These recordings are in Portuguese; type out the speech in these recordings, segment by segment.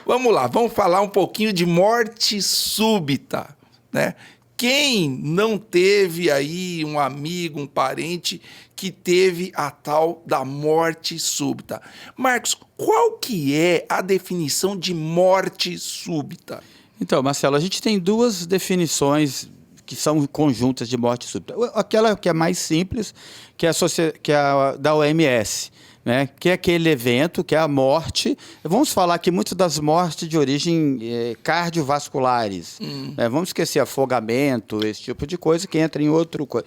Vamos lá, vamos falar um pouquinho de morte súbita, né? Quem não teve aí um amigo, um parente que teve a tal da morte súbita? Marcos, qual que é a definição de morte súbita? Então, Marcelo, a gente tem duas definições que são conjuntas de morte súbita. Aquela que é mais simples, que é a da OMS, né? Que é aquele evento, que é a morte. Vamos falar aqui muito das mortes de origem cardiovasculares. Né? Vamos esquecer afogamento, esse tipo de coisa, que entra em outro coisa.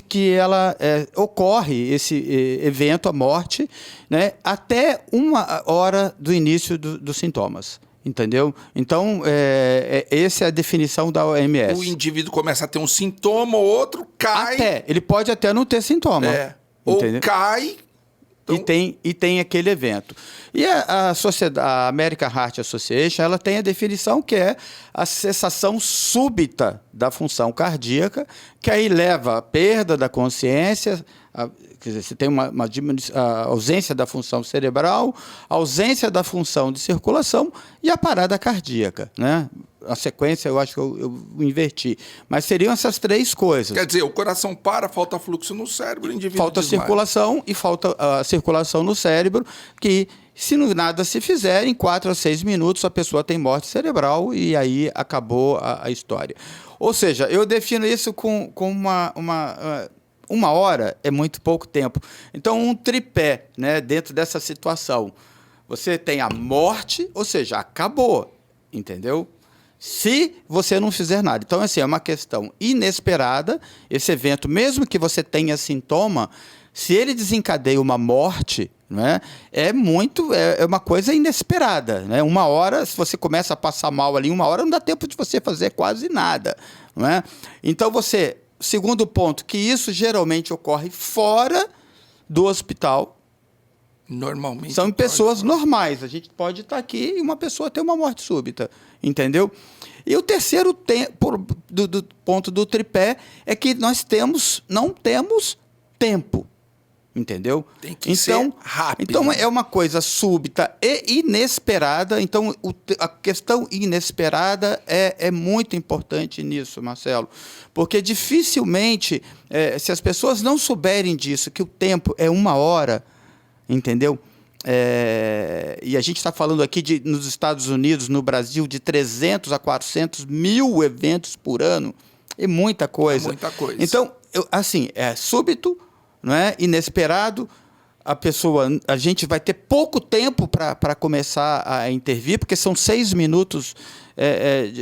Que ela ocorre, esse evento, a morte, né? Até 1 hora do início dos sintomas. Entendeu? Então, essa é a definição da OMS. O indivíduo começa a ter um sintoma, o outro cai. Ele pode até não ter sintoma. Ou cai. Então... E tem aquele evento. E a American Heart Association, ela tem a definição que é a cessação súbita da função cardíaca, que aí leva à perda da consciência, quer dizer, você tem a ausência da função cerebral, a ausência da função de circulação e a parada cardíaca, né? A sequência, eu acho que eu inverti. Mas seriam essas três coisas. Quer dizer, o coração para, falta fluxo no cérebro, o indivíduo falta desmaia. Circulação e falta a circulação no cérebro, que se nada se fizer, em 4 a 6 minutos a pessoa tem morte cerebral e aí acabou a história. Ou seja, eu defino isso com uma hora é muito pouco tempo. Então, um tripé, né, dentro dessa situação. Você tem a morte, ou seja, acabou, entendeu? Se você não fizer nada. Então, assim, é uma questão inesperada. Esse evento, mesmo que você tenha sintoma, se ele desencadeia uma morte, né, é uma coisa inesperada. Né? 1 hora, se você começa a passar mal ali, 1 hora não dá tempo de você fazer quase nada. Não é? Então, segundo ponto, que isso geralmente ocorre fora do hospital. Normalmente. São em pessoas normais. A gente pode estar aqui e uma pessoa ter uma morte súbita. Entendeu? E o terceiro do ponto do tripé é que nós não temos tempo. Entendeu? Tem que ser rápido. Então, é uma coisa súbita e inesperada. Então, a questão inesperada é muito importante nisso, Marcelo. Porque dificilmente, se as pessoas não souberem disso, que o tempo é 1 hora, entendeu? E a gente está falando aqui nos Estados Unidos, no Brasil, de 300 a 400 mil eventos por ano. É muita coisa. É muita coisa. Então, assim, é súbito, não é? Inesperado. A gente vai ter pouco tempo para começar a intervir, porque são 6 minutos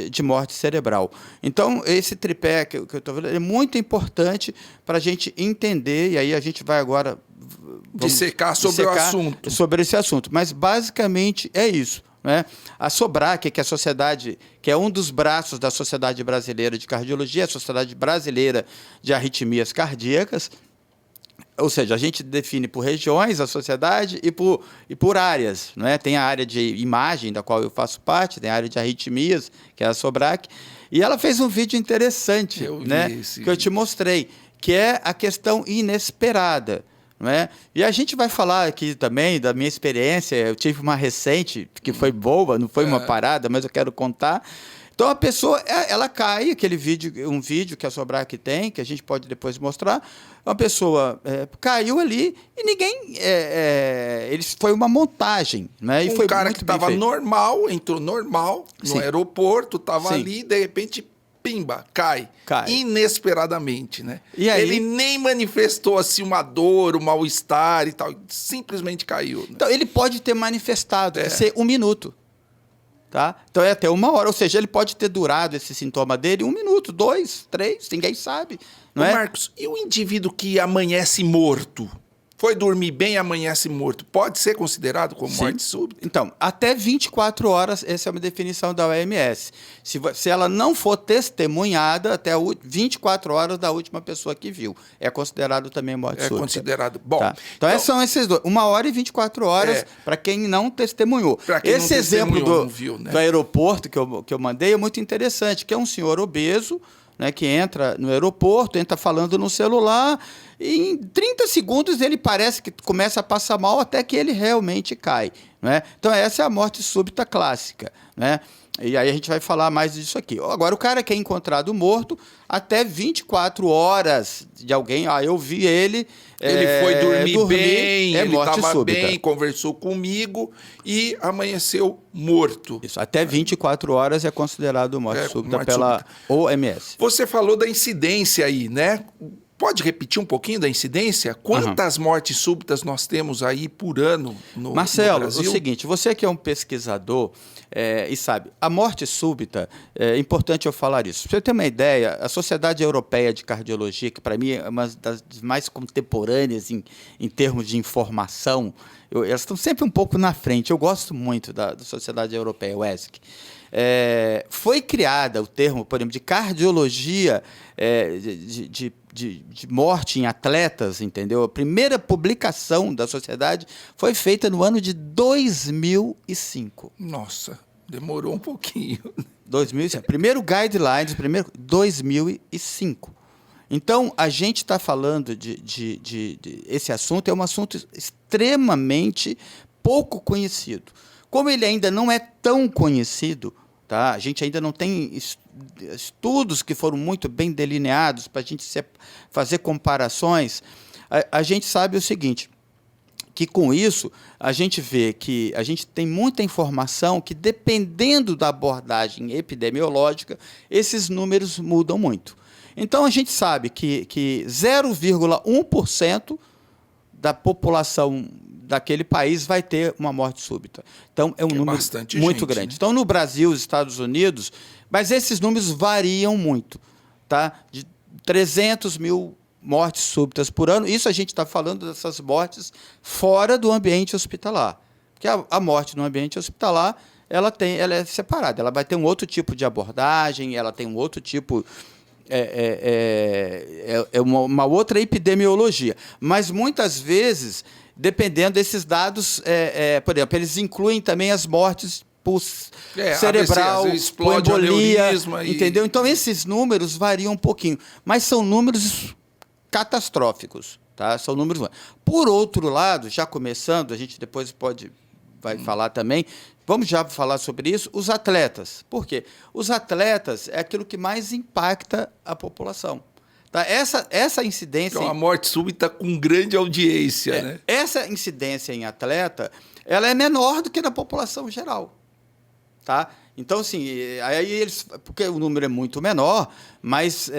de morte cerebral. Então, esse tripé que eu estou falando é muito importante para a gente entender, e aí a gente vai agora dissecar sobre o assunto. Sobre esse assunto. Mas, basicamente, é isso. Né? A SOBRAC, que é um dos braços da Sociedade Brasileira de Cardiologia, a Sociedade Brasileira de Arritmias Cardíacas, ou seja, a gente define por regiões a sociedade e por áreas. Né? Tem a área de imagem, da qual eu faço parte, tem a área de arritmias, que é a SOBRAC, e ela fez um vídeo interessante, né? Que eu te mostrei, que é a questão inesperada. Não é? E a gente vai falar aqui também da minha experiência. Eu tive uma recente que foi boa, não foi uma parada, mas eu quero contar. Então, a pessoa, ela cai, um vídeo que a SOBRAC tem, que a gente pode depois mostrar, uma pessoa caiu ali e ninguém... foi uma montagem. Né? E um foi cara muito que estava normal, entrou normal no aeroporto, estava ali, de repente, pimba, cai. Inesperadamente, né? E aí, ele nem manifestou assim uma dor, um mal-estar e tal, simplesmente caiu. Né? Então, ele pode ter manifestado, ser 1 minuto. Tá? Então, é até 1 hora, ou seja, ele pode ter durado esse sintoma dele 1 minuto, 2, 3, ninguém sabe. Não é? Marcos, e o indivíduo que amanhece morto? Foi dormir bem e amanhece morto. Pode ser considerado como morte súbita? Então, até 24 horas, essa é uma definição da OMS. Se ela não for testemunhada, até 24 horas da última pessoa que viu. É considerado também morte súbita. É considerado. Bom. Tá. Então, são esses dois. 1 hora e 24 horas para quem não testemunhou. Esse exemplo do aeroporto que eu mandei é muito interessante, que é um senhor obeso, né, que entra no aeroporto, entra falando no celular, e em 30 segundos ele parece que começa a passar mal até que ele realmente cai. né? Então, essa é a morte súbita clássica, né? E aí a gente vai falar mais disso aqui. Agora, o cara que é encontrado morto, até 24 horas de alguém, eu vi ele... Ele foi dormir bem, ele morte estava súbita. bem, conversou comigo e amanheceu morto. Isso, até 24 horas é considerado morte súbita pela OMS. Você falou da incidência aí, né? Pode repetir um pouquinho da incidência? Quantas mortes súbitas nós temos aí por ano no Brasil? Marcelo, o seguinte, você que é um pesquisador e sabe, a morte súbita, é importante eu falar isso. Para você ter uma ideia, a Sociedade Europeia de Cardiologia, que para mim é uma das mais contemporâneas em termos de informação, elas estão sempre um pouco na frente. Eu gosto muito da Sociedade Europeia, o ESC. Foi criada o termo, por exemplo, de cardiologia de morte em atletas, entendeu? A primeira publicação da sociedade foi feita no ano de 2005. Nossa, demorou um pouquinho. 2005. Primeiro guidelines, 2005. Então, a gente está falando esse assunto, é um assunto extremamente pouco conhecido. Como ele ainda não é tão conhecido, tá? A gente ainda não tem estudos que foram muito bem delineados para a gente fazer comparações. A gente sabe o seguinte, que com isso a gente vê que a gente tem muita informação que, dependendo da abordagem epidemiológica, esses números mudam muito. Então, a gente sabe que 0,1% da população daquele país vai ter uma morte súbita. Então, é um número muito grande. Né? Então, no Brasil, os Estados Unidos, mas esses números variam muito, tá? De 300 mil mortes súbitas por ano. Isso a gente está falando dessas mortes fora do ambiente hospitalar. Porque a morte no ambiente hospitalar, ela é separada. Ela vai ter um outro tipo de abordagem, ela tem um outro tipo... uma outra epidemiologia. Mas, muitas vezes... Dependendo desses dados, por exemplo, eles incluem também as mortes por cerebral, por embolia, entendeu? Então, esses números variam um pouquinho, mas são números catastróficos, tá? São números... Por outro lado, já começando, a gente depois vai falar também, vamos já falar sobre isso, os atletas. Por quê? Os atletas é aquilo que mais impacta a população. Tá? Essa incidência... Então, a morte súbita com grande audiência, né? Essa incidência em atleta, ela é menor do que na população geral. Tá? Então, assim, porque o número é muito menor, mas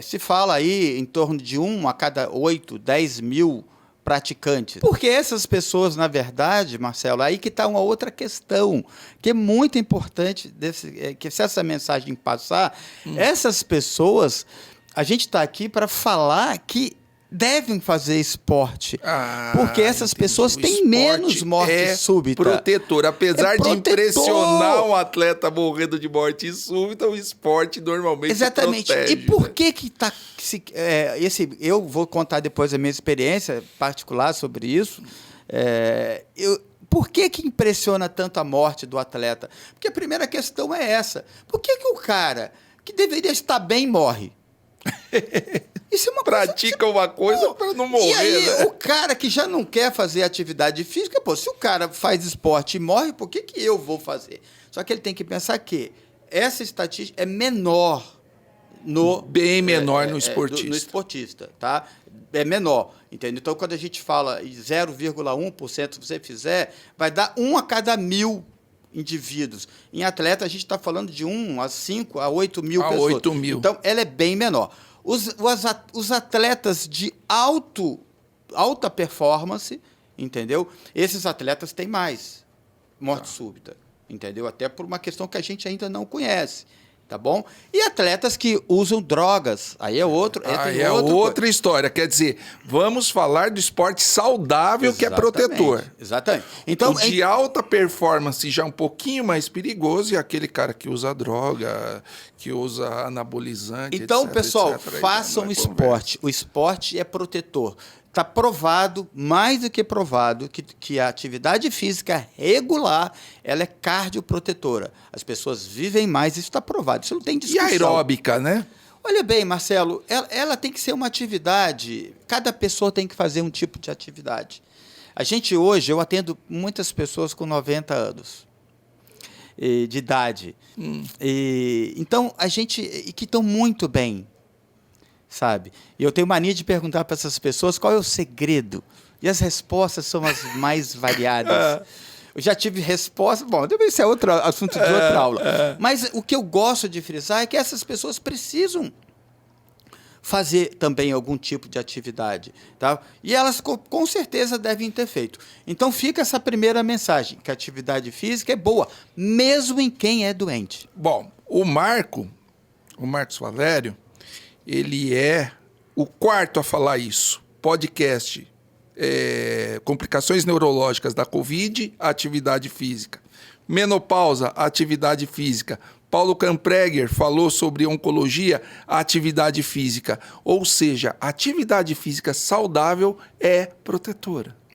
se fala aí em torno de 1 a cada 8, 10 mil praticantes. Porque essas pessoas, na verdade, Marcelo, aí que está uma outra questão, que é muito importante, que se essa mensagem passar, essas pessoas... A gente está aqui para falar que devem fazer esporte, porque essas pessoas têm menos morte súbita. Protetor. Apesar de impressionar um atleta morrendo de morte súbita, o esporte normalmente protege. E por que está... eu vou contar depois a minha experiência particular sobre isso. Por que impressiona tanto a morte do atleta? Porque a primeira questão é essa. Por que o cara que deveria estar bem morre? Isso é uma pratica uma coisa para não morrer. E aí, né? O cara que já não quer fazer atividade física, se o cara faz esporte e morre, por que eu vou fazer? Só que ele tem que pensar que essa estatística é menor bem menor no esportista. No esportista, tá? É menor, entendeu? Então, quando a gente fala em 0,1%, se você fizer, vai dar 1 a cada 1.000 indivíduos. Em atleta, a gente está falando de 1 a 5 a 8 mil pessoas. 8 mil. Então, ela é bem menor. Os atletas de alta performance, entendeu? Esses atletas têm mais morte súbita, entendeu? Até por uma questão que a gente ainda não conhece. Tá bom? E atletas que usam drogas, aí é outra história. Quer dizer, vamos falar do esporte saudável, que é protetor. Exatamente. Então, o de alta performance já é um pouquinho mais perigoso, e aquele cara que usa droga, que usa anabolizante, então, etc, pessoal, etc, façam esporte. O esporte é protetor. Está provado, mais do que provado, que a atividade física regular, ela é cardioprotetora. As pessoas vivem mais, isso está provado, isso não tem discussão. E aeróbica, né? Olha bem, Marcelo, ela tem que ser uma atividade, cada pessoa tem que fazer um tipo de atividade. A gente hoje, eu atendo muitas pessoas com 90 anos de idade. Então, que estão muito bem, sabe? E eu tenho mania de perguntar para essas pessoas qual é o segredo. E as respostas são as mais variadas. Eu já tive resposta... Bom, isso é outro assunto de outra aula. Mas o que eu gosto de frisar é que essas pessoas precisam fazer também algum tipo de atividade. Tá? E elas, com certeza, devem ter feito. Então, fica essa primeira mensagem, que a atividade física é boa, mesmo em quem é doente. Bom, o Marcos Valério, ele é o quarto a falar isso. Podcast, complicações neurológicas da Covid, atividade física. Menopausa, atividade física. Paulo Campreger falou sobre oncologia, atividade física. Ou seja, atividade física saudável é protetora.